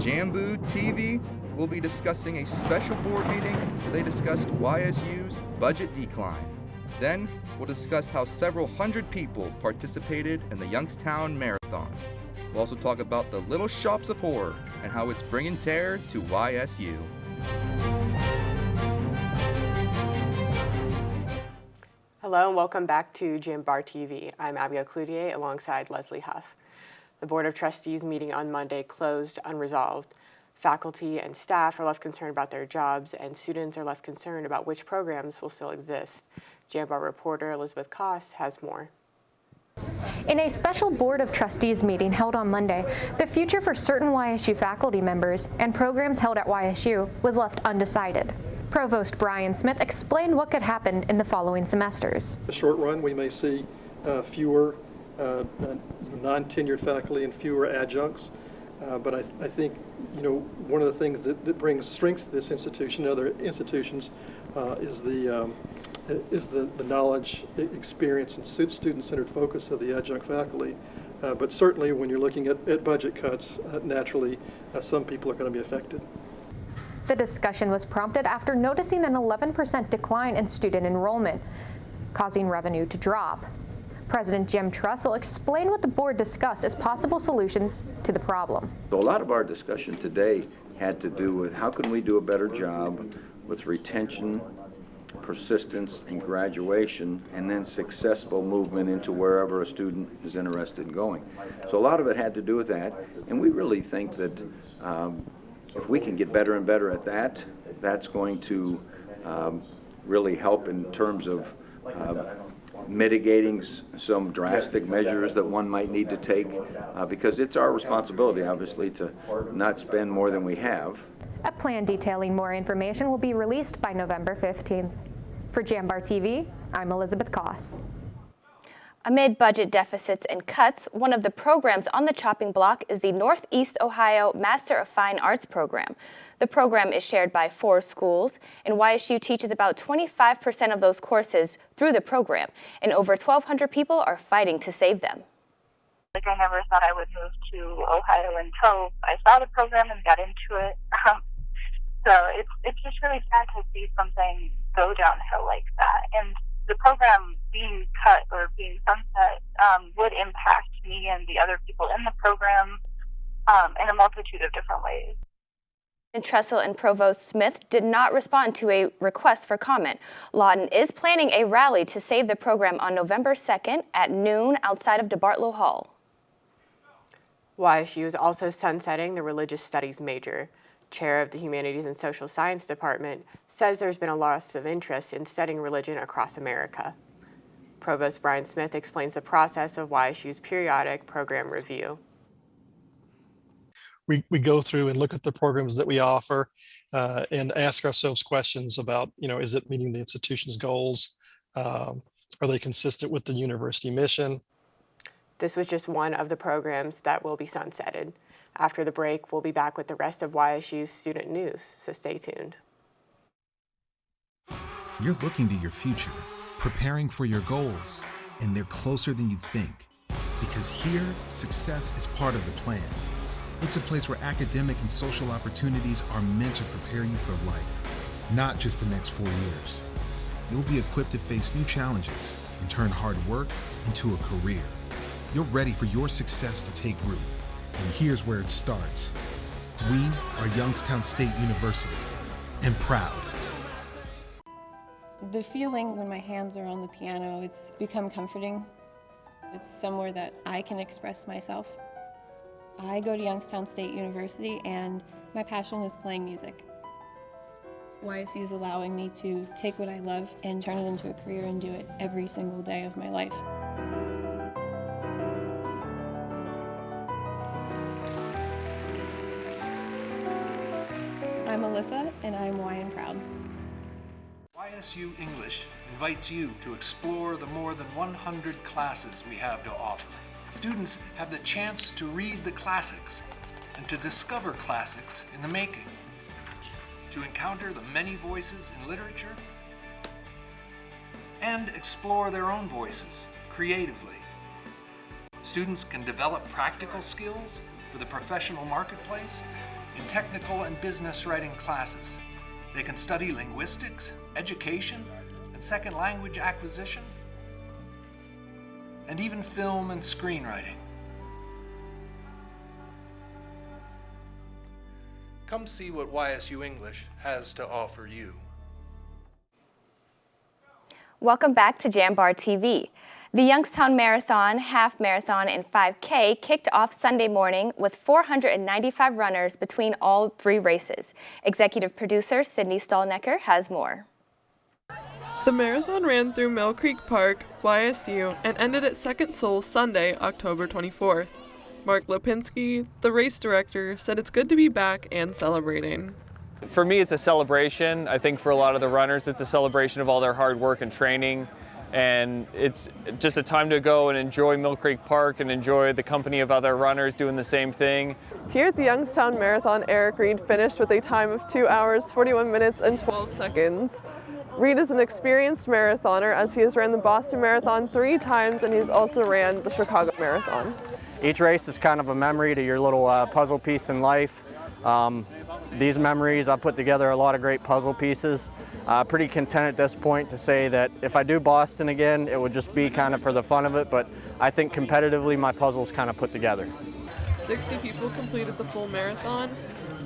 JambarTV, we'll be discussing a special board meeting where they discussed YSU's budget decline. Then, we'll discuss how several hundred people participated in the Youngstown Marathon. We'll also talk about the Little Shops of Horror and how it's bringing terror to YSU. Hello and welcome back to JambarTV. I'm Abigail Cloutier alongside Leslie Huff. The Board of Trustees meeting on Monday closed unresolved. Faculty and staff are left concerned about their jobs, and students are left concerned about which programs will still exist. Jambar reporter Elizabeth Koss has more. In a special Board of Trustees meeting held on Monday, the future for certain YSU faculty members and programs held at YSU was left undecided. Provost Brian Smith explained what could happen in the following semesters. In the short run, we may see fewer non-tenured faculty and fewer adjuncts, but I think one of the things that brings strength to this institution and other institutions is the knowledge, experience, and student-centered focus of the adjunct faculty. But certainly, when you're looking at budget cuts, naturally, some people are going to be affected. The discussion was prompted after noticing an 11% decline in student enrollment, causing revenue to drop. President Jim Trussell explained what the board discussed as possible solutions to the problem. So a lot of our discussion today had to do with how can we do a better job with retention, persistence, and graduation, and then successful movement into wherever a student is interested in going. So a lot of it had to do with that, and we really think that if we can get better and better at that, that's going to really help in terms of mitigating some drastic measures that one might need to take, because it's our responsibility, obviously, to not spend more than we have. A plan detailing more information will be released by November 15th. For JambarTV, I'm Elizabeth Koss. Amid budget deficits and cuts, one of the programs on the chopping block is the Northeast Ohio Master of Fine Arts program. The program is shared by 4 schools, and YSU teaches about 25% of those courses through the program, and over 1,200 people are fighting to save them. I never thought I would move to Ohio until I saw the program and got into it. So it's just really sad to see something go downhill like that. And the program being cut or being sunset would impact me and the other people in the program in a multitude of different ways. And Trussell and Provost Smith did not respond to a request for comment. Lawton is planning a rally to save the program on November 2nd at noon outside of DeBartolo Hall. YSU is also sunsetting the religious studies major. Chair of the Humanities and Social Science Department says there's been a loss of interest in studying religion across America. Provost Brian Smith explains the process of YSU's periodic program review. We go through and look at the programs that we offer and ask ourselves questions about, is it meeting the institution's goals? Are they consistent with the university mission? This was just one of the programs that will be sunsetted. After the break, we'll be back with the rest of YSU's student news, so stay tuned. You're looking to your future, preparing for your goals, and they're closer than you think. Because here, success is part of the plan. It's a place where academic and social opportunities are meant to prepare you for life, not just the next 4 years. You'll be equipped to face new challenges and turn hard work into a career. You're ready for your success to take root. And here's where it starts. We are Youngstown State University, and proud. The feeling when my hands are on the piano, it's become comforting. It's somewhere that I can express myself. I go to Youngstown State University, and my passion is playing music. YSU is allowing me to take what I love and turn it into a career and do it every single day of my life. I'm Alyssa, and I'm Y and proud. YSU English invites you to explore the more than 100 classes we have to offer. Students have the chance to read the classics and to discover classics in the making, to encounter the many voices in literature, and explore their own voices creatively. Students can develop practical skills for the professional marketplace in technical and business writing classes. They can study linguistics, education, and second language acquisition, and even film and screenwriting. Come see what YSU English has to offer you. Welcome back to JambarTV. The Youngstown Marathon, Half Marathon, and 5K kicked off Sunday morning with 495 runners between all three races. Executive producer Sydney Stallnecker has more. The marathon ran through Mill Creek Park, YSU, and ended at Second Soul Sunday, October 24th. Mark Lipinski, the race director, said it's good to be back and celebrating. For me, it's a celebration. I think for a lot of the runners, it's a celebration of all their hard work and training. And it's just a time to go and enjoy Mill Creek Park and enjoy the company of other runners doing the same thing. Here at the Youngstown Marathon, Eric Reed finished with a time of 2 hours, 41 minutes, and 12 seconds. Reed is an experienced marathoner as he has ran the Boston Marathon 3 times and he's also ran the Chicago Marathon. Each race is kind of a memory to your little puzzle piece in life. These memories, I put together a lot of great puzzle pieces. Pretty content at this point to say that if I do Boston again, it would just be kind of for the fun of it, but I think competitively my puzzle's kind of put together. 60 people completed the full marathon.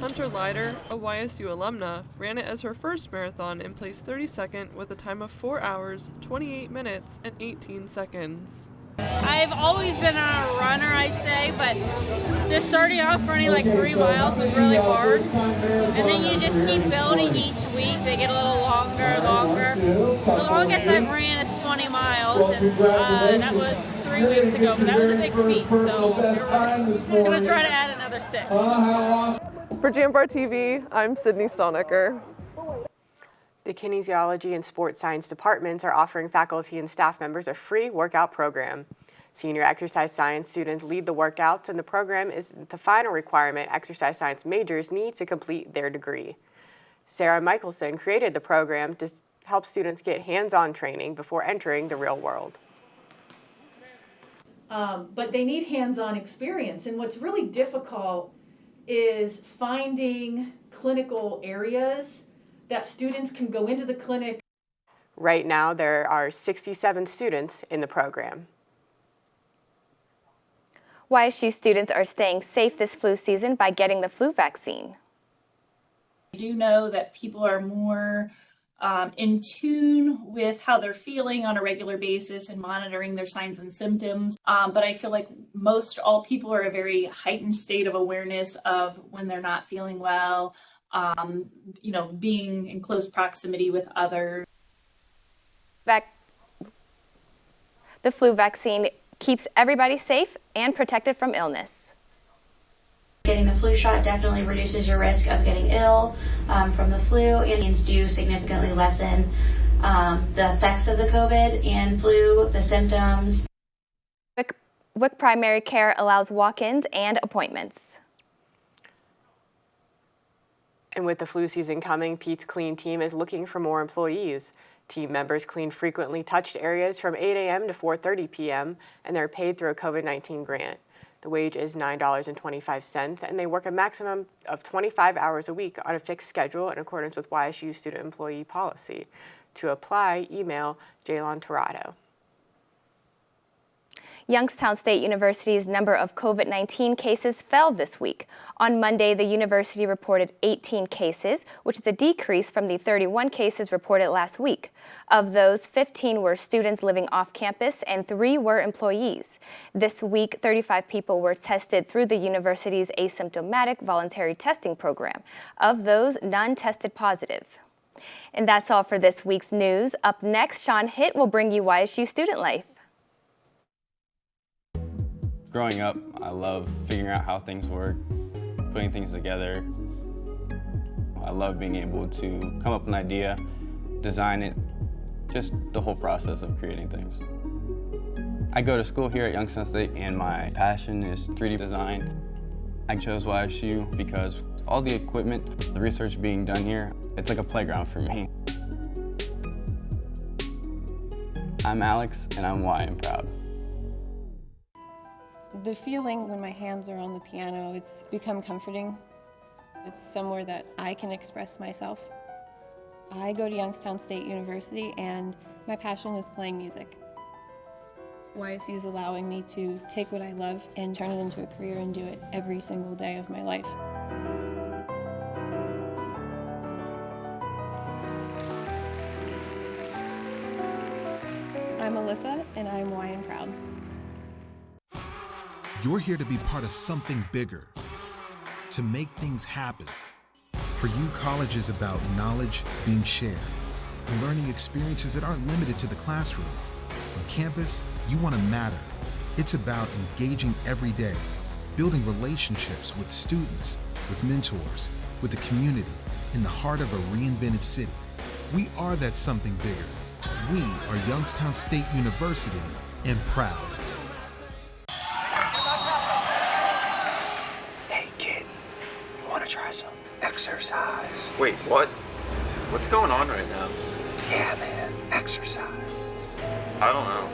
Hunter Leiter, a YSU alumna, ran it as her first marathon and placed 32nd with a time of 4 hours, 28 minutes, and 18 seconds. I've always been a runner, I'd say, but just starting off running like 3 miles was really hard. And then you just keep building each week. They get a little longer. The longest I've ran is 20 miles, and that was 3 weeks ago, but that was a big feat. So we're going to try to add another 6. For JambarTV, I'm Sydney Stallnecker. The kinesiology and sports science departments are offering faculty and staff members a free workout program. Senior exercise science students lead the workouts, and the program is the final requirement exercise science majors need to complete their degree. Sarah Michelson created the program to help students get hands-on training before entering the real world. But they need hands-on experience, and what's really difficult is finding clinical areas that students can go into the clinic. Right now, there are 67 students in the program. YSU students are staying safe this flu season by getting the flu vaccine. I do know that people are more in tune with how they're feeling on a regular basis and monitoring their signs and symptoms. But I feel like all people are a very heightened state of awareness of when they're not feeling well, being in close proximity with others. The flu vaccine keeps everybody safe and protected from illness. Getting the flu shot definitely reduces your risk of getting ill from the flu. It do significantly lessen the effects of the COVID and flu, the symptoms. WIC Primary Care allows walk-ins and appointments. And with the flu season coming, Pete's Clean Team is looking for more employees. Team members clean frequently touched areas from 8 a.m. to 4:30 p.m., and they're paid through a COVID-19 grant. The wage is $9.25, and they work a maximum of 25 hours a week on a fixed schedule in accordance with YSU student employee policy. To apply, email Jaylon Torado. Youngstown State University's number of COVID-19 cases fell this week. On Monday, the university reported 18 cases, which is a decrease from the 31 cases reported last week. Of those, 15 were students living off campus and 3 were employees. This week, 35 people were tested through the university's asymptomatic voluntary testing program. Of those, none tested positive. And that's all for this week's news. Up next, Sean Hitt will bring you YSU Student Life. Growing up, I love figuring out how things work, putting things together. I love being able to come up with an idea, design it, just the whole process of creating things. I go to school here at Youngstown State and my passion is 3D design. I chose YSU because all the equipment, the research being done here, it's like a playground for me. I'm Alex and I'm Y and proud. The feeling when my hands are on the piano, it's become comforting. It's somewhere that I can express myself. I go to Youngstown State University and my passion is playing music. YSU is allowing me to take what I love and turn it into a career and do it every single day of my life. I'm Alyssa, and I'm YN proud. You're here to be part of something bigger, to make things happen. For you, college is about knowledge being shared and learning experiences that aren't limited to the classroom. On campus, you want to matter. It's about engaging every day, building relationships with students, with mentors, with the community, in the heart of a reinvented city. We are that something bigger. We are Youngstown State University and proud. Hey kid, you wanna try some exercise? Wait, what? What's going on right now? Yeah man, exercise. I don't know.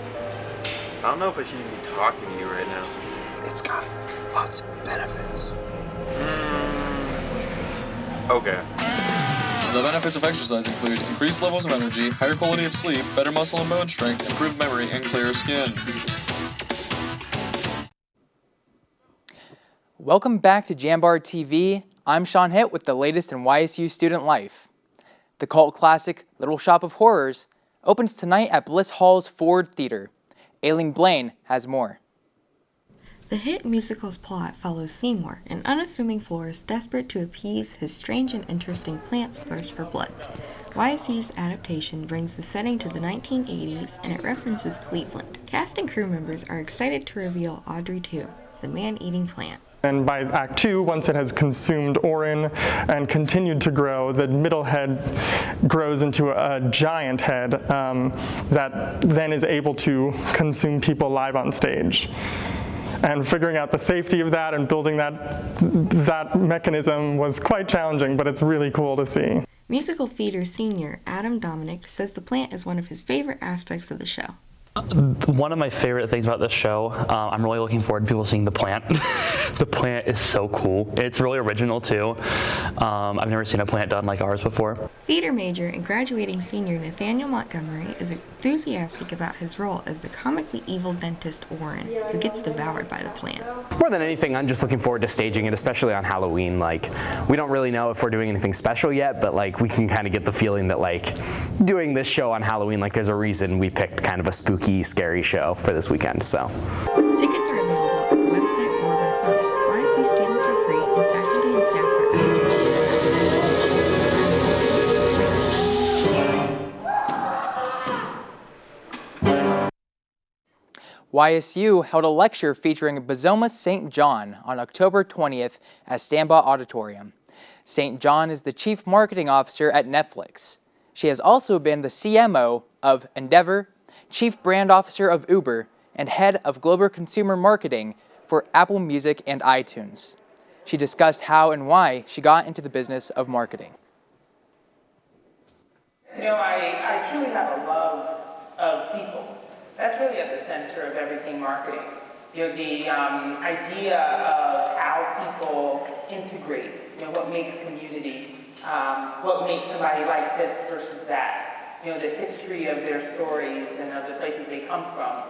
I don't know if I should even be talking to you right now. It's got lots of benefits. Okay. The benefits of exercise include increased levels of energy, higher quality of sleep, better muscle and bone strength, improved memory, and clearer skin. Welcome back to JambarTV. I'm Sean Hitt with the latest in YSU student life. The cult classic Little Shop of Horrors opens tonight at Bliss Hall's Ford Theater. Aileen Blaine has more. The hit musical's plot follows Seymour, an unassuming florist desperate to appease his strange and interesting plant's thirst for blood. YSU's adaptation brings the setting to the 1980s, and it references Cleveland. Cast and crew members are excited to reveal Audrey 2, the man-eating plant. And by Act 2, once it has consumed Orin and continued to grow, the middle head grows into a giant head that then is able to consume people live on stage. And figuring out the safety of that and building that mechanism was quite challenging, but it's really cool to see. Musical theater senior Adam Dominic says the plant is one of his favorite aspects of the show. One of my favorite things about this show, I'm really looking forward to people seeing the plant. The plant is so cool. It's really original too. I've never seen a plant done like ours before. Theater major and graduating senior Nathaniel Montgomery is enthusiastic about his role as the comically evil dentist Orin, who gets devoured by the plant. More than anything, I'm just looking forward to staging it, especially on Halloween. Like, we don't really know if we're doing anything special yet, but like, we can kind of get the feeling that like, doing this show on Halloween, like there's a reason we picked kind of a spooky, scary show for this weekend, so. Tickets are available at the website or by phone. YSU students are free, and faculty and staff are eligible for YSU held a lecture featuring Bazoma St. John on October 20th at Stambaugh Auditorium. St. John is the Chief Marketing Officer at Netflix. She has also been the CMO of Endeavor, Chief Brand Officer of Uber, and Head of Global Consumer Marketing for Apple Music and iTunes. She discussed how and why she got into the business of marketing. You know, I truly have a love of people. That's really at the center of everything marketing. You know, the idea of how people integrate, you know, what makes community, what makes somebody like this versus that, you know, the history of their stories and of the places they come from.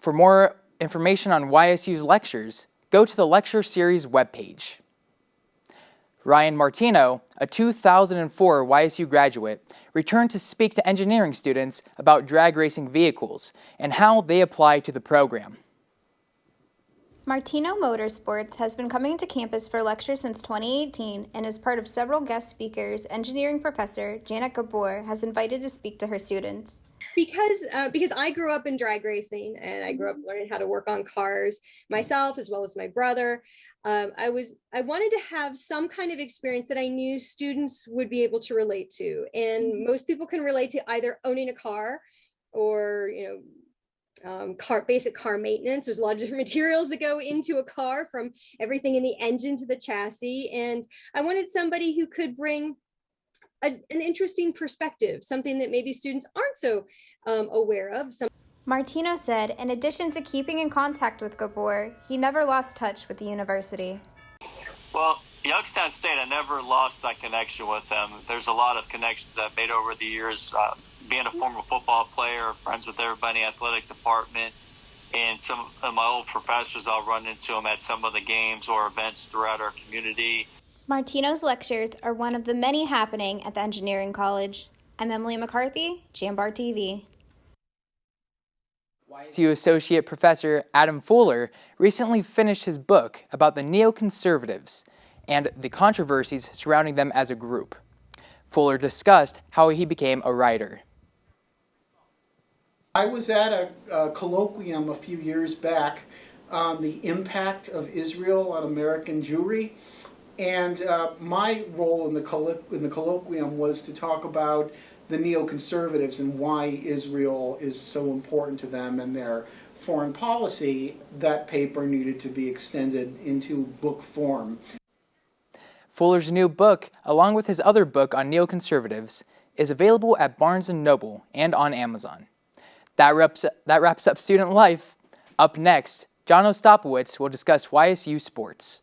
For more information on YSU's lectures, go to the lecture series webpage. Ryan Martino, a 2004 YSU graduate, returned to speak to engineering students about drag racing vehicles and how they apply to the program. Martino Motorsports has been coming to campus for lectures since 2018 and as part of several guest speakers, engineering professor Janet Gabor has invited to speak to her students. Because I grew up in drag racing and I grew up learning how to work on cars myself as well as my brother. I wanted to have some kind of experience that I knew students would be able to relate to. And most people can relate to either owning a car or, you know, basic car maintenance. There's a lot of different materials that go into a car, from everything in the engine to the chassis. And I wanted somebody who could bring an interesting perspective, something that maybe students aren't so aware of. Martino said, in addition to keeping in contact with Gabor, he never lost touch with the university. Well, Youngstown State, I never lost that connection with them. There's a lot of connections I've made over the years. Being a former football player, friends with everybody in the athletic department, and some of my old professors, I'll run into them at some of the games or events throughout our community. Martino's lectures are one of the many happening at the engineering college. I'm Emily McCarthy, JambarTV. YSU Associate Professor Adam Fuller recently finished his book about the neoconservatives and the controversies surrounding them as a group. Fuller discussed how he became a writer. I was at a colloquium a few years back on the impact of Israel on American Jewry, and my role in the colloquium was to talk about the neoconservatives and why Israel is so important to them and their foreign policy. That paper needed to be extended into book form. Fuller's new book, along with his other book on neoconservatives, is available at Barnes & Noble and on Amazon. That wraps up Student Life. Up next, John Ostapowicz will discuss YSU sports.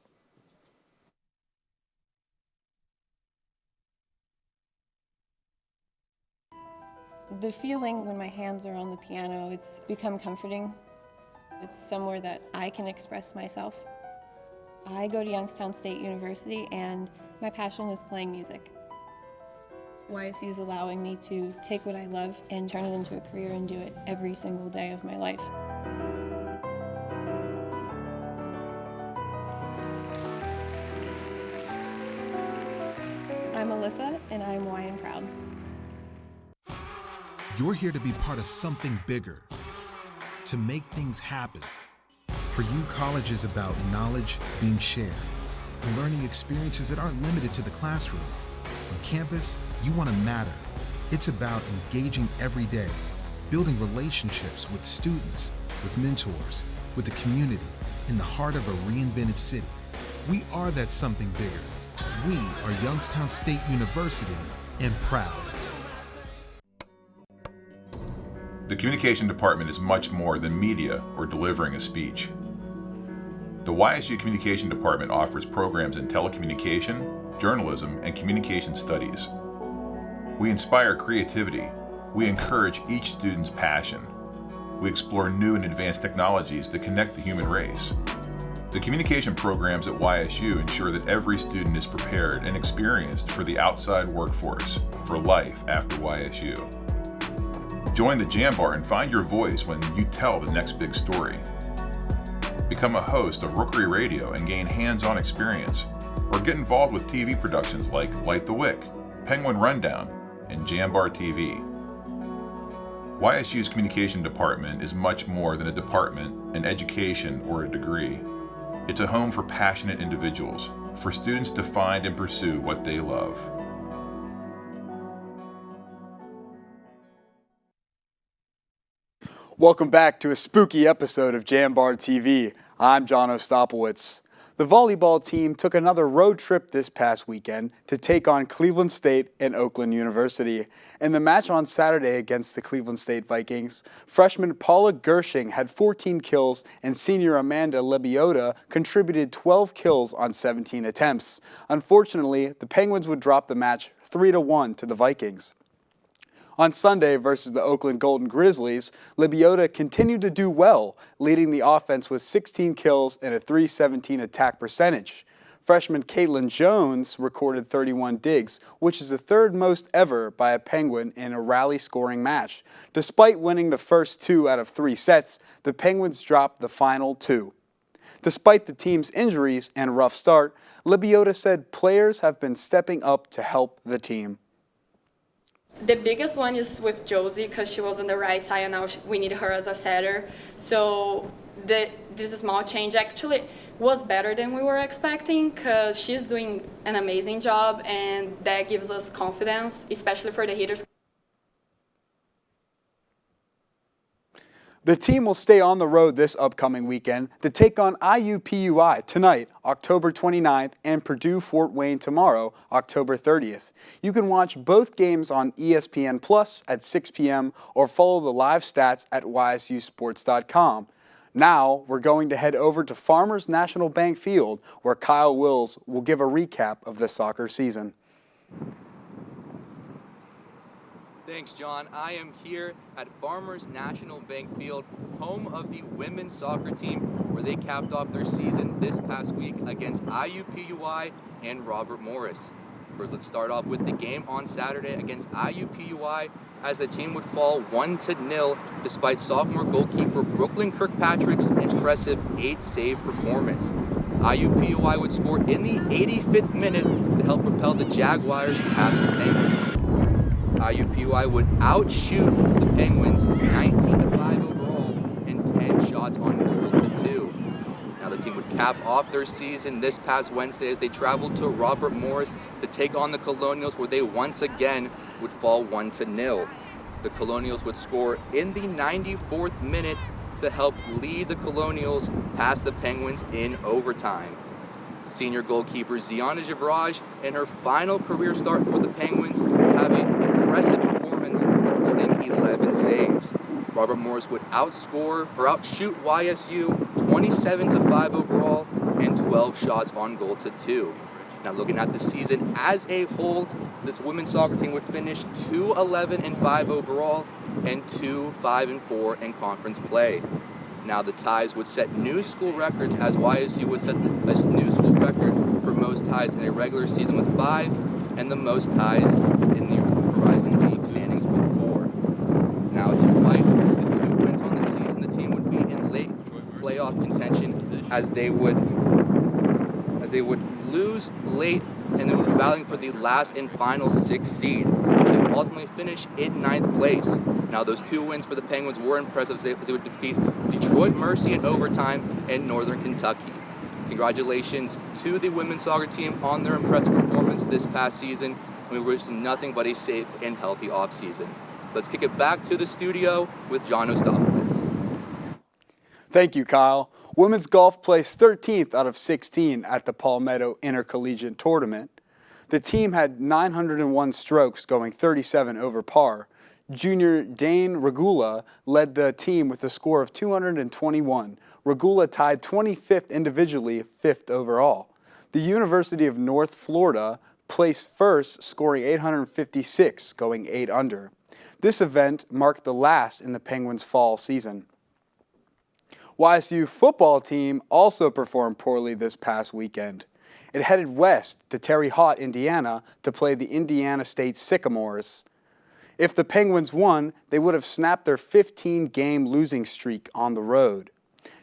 The feeling when my hands are on the piano, it's become comforting. It's somewhere that I can express myself. I go to Youngstown State University and my passion is playing music. YSU is allowing me to take what I love and turn it into a career and do it every single day of my life. I'm Alyssa and I'm YN proud. You're here to be part of something bigger, to make things happen. For you, college is about knowledge being shared, and learning experiences that aren't limited to the classroom. On campus, you want to matter. It's about engaging every day, building relationships with students, with mentors, with the community, in the heart of a reinvented city. We are that something bigger. We are Youngstown State University, and proud. The communication department is much more than media or delivering a speech. The YSU Communication Department offers programs in telecommunication, journalism, and communication studies. We inspire creativity. We encourage each student's passion. We explore new and advanced technologies that connect the human race. The communication programs at YSU ensure that every student is prepared and experienced for the outside workforce, for life after YSU. Join the Jambar and find your voice when you tell the next big story. Become a host of Rookery Radio and gain hands-on experience, or get involved with TV productions like Light the Wick, Penguin Rundown, and JambarTV. YSU's communication department is much more than a department, an education, or a degree. It's a home for passionate individuals, for students to find and pursue what they love. Welcome back to a spooky episode of JambarTV. I'm John Ostapowicz. The volleyball team took another road trip this past weekend to take on Cleveland State and Oakland University. In the match on Saturday against the Cleveland State Vikings, freshman Paula Gershing had 14 kills and senior Amanda Lebiota contributed 12 kills on 17 attempts. Unfortunately, the Penguins would drop the match 3-1 to the Vikings. On Sunday versus the Oakland Golden Grizzlies, Lebiota continued to do well, leading the offense with 16 kills and a .317 attack percentage. Freshman Caitlin Jones recorded 31 digs, which is the third most ever by a Penguin in a rally-scoring match. Despite winning the first 2 out of 3 sets, the Penguins dropped the final 2. Despite the team's injuries and rough start, Lebiota said players have been stepping up to help the team. The biggest one is with Josie because she was on the right side and now we need her as a setter. So this small change actually was better than we were expecting because she's doing an amazing job and that gives us confidence, especially for the hitters. The team will stay on the road this upcoming weekend to take on IUPUI tonight, October 29th, and Purdue Fort Wayne tomorrow, October 30th. You can watch both games on ESPN Plus at 6 p.m. or follow the live stats at ysusports.com. Now, we're going to head over to Farmers National Bank Field, where Kyle Wills will give a recap of the soccer season. Thanks, John. I am here at Farmers National Bank Field, home of the women's soccer team, where they capped off their season this past week against IUPUI and Robert Morris. First, let's start off with the game on Saturday against IUPUI, as the team would fall 1-0 despite sophomore goalkeeper Brooklyn Kirkpatrick's impressive 8-save performance. IUPUI would score in the 85th minute to help propel the Jaguars past the Penguins. IUPUI would outshoot the Penguins 19-5 overall and 10 shots on goal to 2. Now the team would cap off their season this past Wednesday as they traveled to Robert Morris to take on the Colonials, where they once again would fall 1-0. The Colonials would score in the 94th minute to help lead the Colonials past the Penguins in overtime. Senior goalkeeper Ziana Javraj, in her final career start for the Penguins, would have an impressive performance, recording 11 saves. Robert Morris would outshoot YSU 27-5 overall and 12 shots on goal to 2. Now looking at the season as a whole, this women's soccer team would finish 2-11-5 overall and 2-5-4 in conference play. Now the ties would set new school records, as YSU would set a new school record for most ties in a regular season with 5 and the most ties in the Horizon League standings with 4. Now despite the 2 wins on the season, the team would be in late playoff contention as they would lose late and they would be battling for the last and final 6th seed, but they would ultimately finish in 9th place. Now those 2 wins for the Penguins were impressive as they would defeat Detroit Mercy in overtime and Northern Kentucky. Congratulations to the women's soccer team on their impressive performance this past season. We wish them nothing but a safe and healthy offseason. Let's kick it back to the studio with John Ostapowitz. Thank you, Kyle. Women's golf placed 13th out of 16 at the Palmetto Intercollegiate Tournament. The team had 901 strokes, going 37 over par. Junior Dane Regula led the team with a score of 221. Regula tied 25th individually, 5th overall. The University of North Florida placed first, scoring 856, going 8 under. This event marked the last in the Penguins' fall season. YSU football team also performed poorly this past weekend. It headed west to Terre Haute, Indiana, to play the Indiana State Sycamores. If the Penguins won, they would have snapped their 15-game losing streak on the road.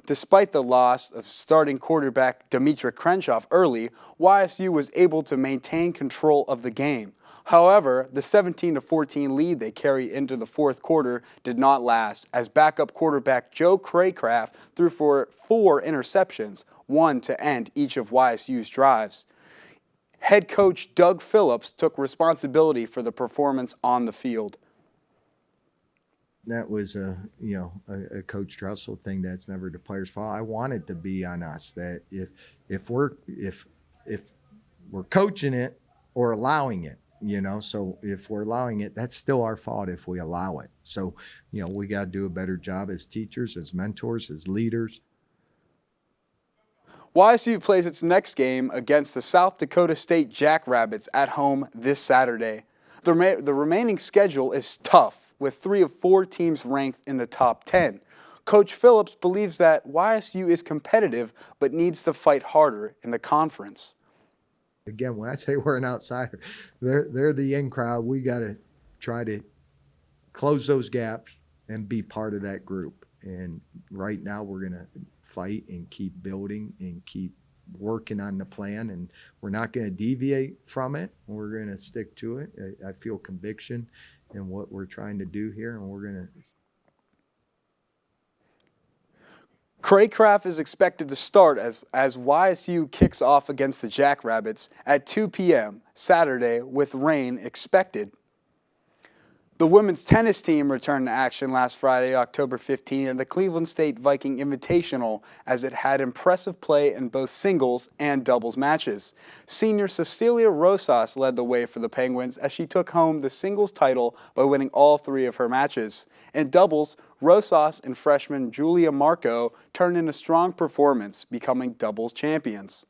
Despite the loss of starting quarterback Demetra Crenshaw early, YSU was able to maintain control of the game. However, the 17-14 lead they carried into the fourth quarter did not last, as backup quarterback Joe Craycraft threw for 4 interceptions, 1 to end each of YSU's drives. Head coach Doug Phillips took responsibility for the performance on the field. That was a Coach Dressel thing. That's never the players' fault. I want it to be on us that if we're coaching it or allowing it, so if we're allowing it, that's still our fault if we allow it. So, we got to do a better job as teachers, as mentors, as leaders. YSU plays its next game against the South Dakota State Jackrabbits at home this Saturday. The remaining schedule is tough, with 3 of 4 teams ranked in the top 10. Coach Phillips believes that YSU is competitive but needs to fight harder in the conference. Again, when I say we're an outsider, they're the in crowd. We got to try to close those gaps and be part of that group. And right now we're going to fight and keep building and keep working on the plan. And we're not going to deviate from it. We're going to stick to it. I feel conviction in what we're trying to do here, and we're going to. Craycraft is expected to start as YSU kicks off against the Jackrabbits at 2 p.m. Saturday with rain expected. The women's tennis team returned to action last Friday, October 15, at the Cleveland State Viking Invitational, as it had impressive play in both singles and doubles matches. Senior Cecilia Rosas led the way for the Penguins as she took home the singles title by winning all 3 of her matches. In doubles, Rosas and freshman Julia Marco turned in a strong performance, becoming doubles champions.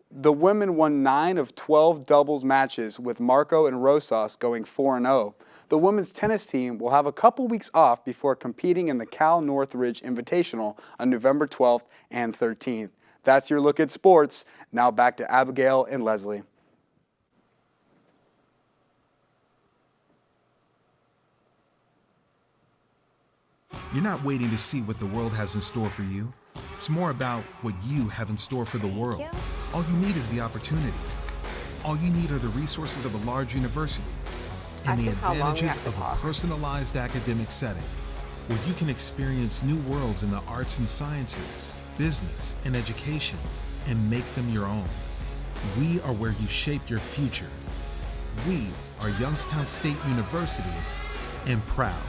The women won 9 of 12 doubles matches, with Marco and Rosas going 4-0. The women's tennis team will have a couple weeks off before competing in the Cal Northridge Invitational on November 12th and 13th. That's your look at sports. Now back to Abigail and Leslie. You're not waiting to see what the world has in store for you. It's more about what you have in store for the world. All you need is the opportunity. All you need are the resources of a large university and the advantages of a personalized academic setting where you can experience new worlds in the arts and sciences, business, and education, and make them your own. We are where you shape your future. We are Youngstown State University, and proud.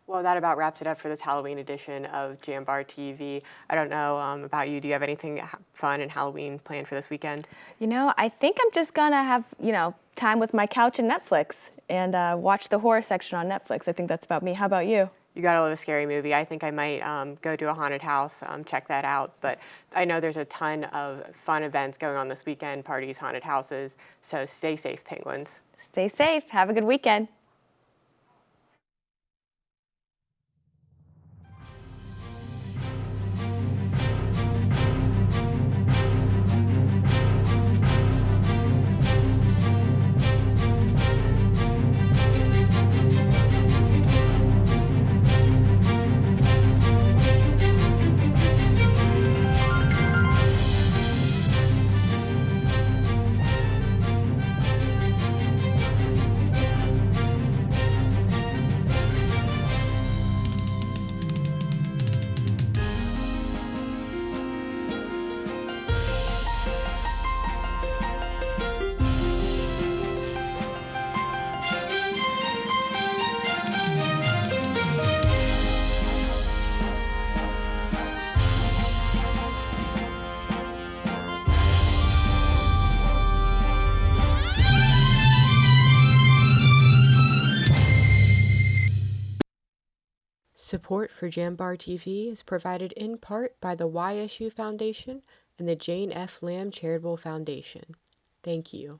Well, that about wraps it up for this Halloween edition of JambarTV. I don't know about you. Do you have anything fun and Halloween planned for this weekend? You know, I think I'm just gonna have, time with my couch and Netflix and watch the horror section on Netflix. I think that's about me. How about you? You gotta love a scary movie. I think I might go to a haunted house, check that out. But I know there's a ton of fun events going on this weekend, parties, haunted houses. So stay safe, Penguins. Stay safe. Have a good weekend. Support for JambarTV is provided in part by the YSU Foundation and the Jane F. Lamb Charitable Foundation. Thank you.